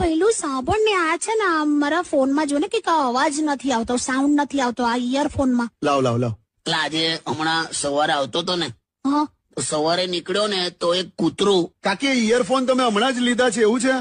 પહેલું સાંભળ ને આ છે ને મારા ફોનમાં જો ને કે અવાજ નથી આવતો, સાઉન્ડ નથી આવતો આ ઇયરફોનમાં. લાવ લાવ લાવ. એટલે આજે હમણાં સવારે આવતો તો ને, હા તો સવારે નીકળ્યો ને તો એક કૂતરું. કાકી ઇયરફોન તમે હમણાં જ લીધા છે એવું છે?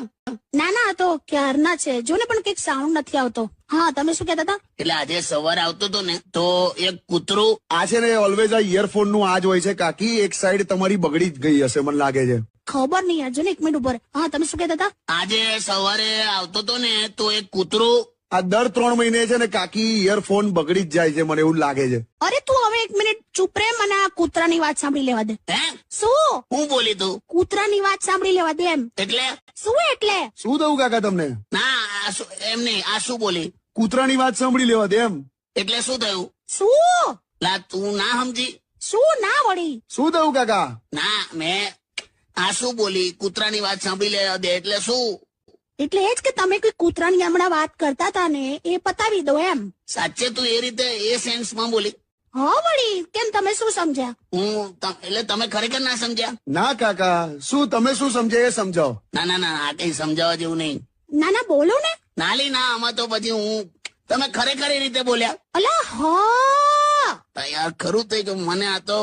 ના ના આ તો ક્યારના છે, જો ને પણ કઈક સાઉન્ડ નથી આવતો. હા તમે શું કહેતા હતા? એટલે આજે સવારે આવતો તો ને તો એક કૂતરું. આ છે ને ઓલવેઝ આ ઇયરફોન નું આ જ હોય છે કાકી. એક સાઈડ તમારી બગડી જ ગઈ હશે મને લાગે છે. ખબર નહીં યાર, જો ને 1 મિનિટ ઉપર. હા તમે શું કહેતા હતા? આજે સવારે આવતો તો ને તો એક કૂતરું. આ દર 3 મહિને છે ને કાકી ઇયરફોન બગડી જ જાય છે મને એવું લાગે છે. અરે તું હવે 1 મિનિટ ચૂપ રહે, મને આ કૂતરાની વાત સાંભળી લેવા દે. હે શું? હું બોલી તું? કૂતરાની વાત સાંભળી લેવા દે એમ. એટલે શું એટલે? શું થયું કાકા તમને? ના આ શું એમ નહીં, આ શું બોલી? કૂતરાની વાત સાંભળી લેવા દે એમ. એટલે શું થયું? શું? લા તું ના સમજી? શું ના વળી? શું થયું કાકા? ના મેં આ શું બોલી? કૂતરાની વાત સાંભળી લેવા દે એટલે શું? એટલે એ જ કે તમે કોઈ કૂતરાની હમણાં વાત કરતા હતા ને એ પતાવી દો એમ. સાચે તું એ રીતે એ સેન્સમાં બોલી? હા વળી, કેમ તમે શું સમજ્યા? એટલે તમે ખરેખર ના સમજ્યા? ના કાકા, શું તમે શું સમજે એ સમજાવો. ના ના ના આ કઈ સમજાવવા જેવું નહીં. ના ના બોલો ને. નાલી ના આમાં તો પછી તમે ખરેખર એ રીતે બોલ્યા? અલા હા યાર ખરું થઈ ગયું. મને આ તો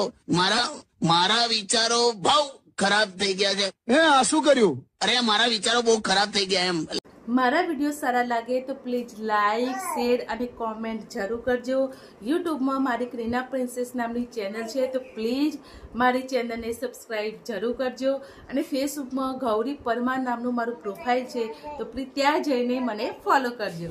મારા વિચારો બહુ ખરાબ થઈ ગયા છે. હે આ શું કર્યું? અરે મારા વિચારો બહુ ખરાબ થઈ ગયા એમ. મારા વિડીયો સારા લાગે તો પ્લીઝ લાઈક, શેર અને કોમેન્ટ જરૂર કરજો. યુટ્યુબમાં મારી ક્રીના પ્રિન્સેસ નામની ચેનલ છે તો પ્લીઝ મારી ચેનલને સબસ્ક્રાઈબ જરૂર કરજો. અને ફેસબુકમાં ગૌરી પરમાર નામનું મારું પ્રોફાઇલ છે તો પ્લીઝ ત્યાં જઈને મને ફોલો કરજો.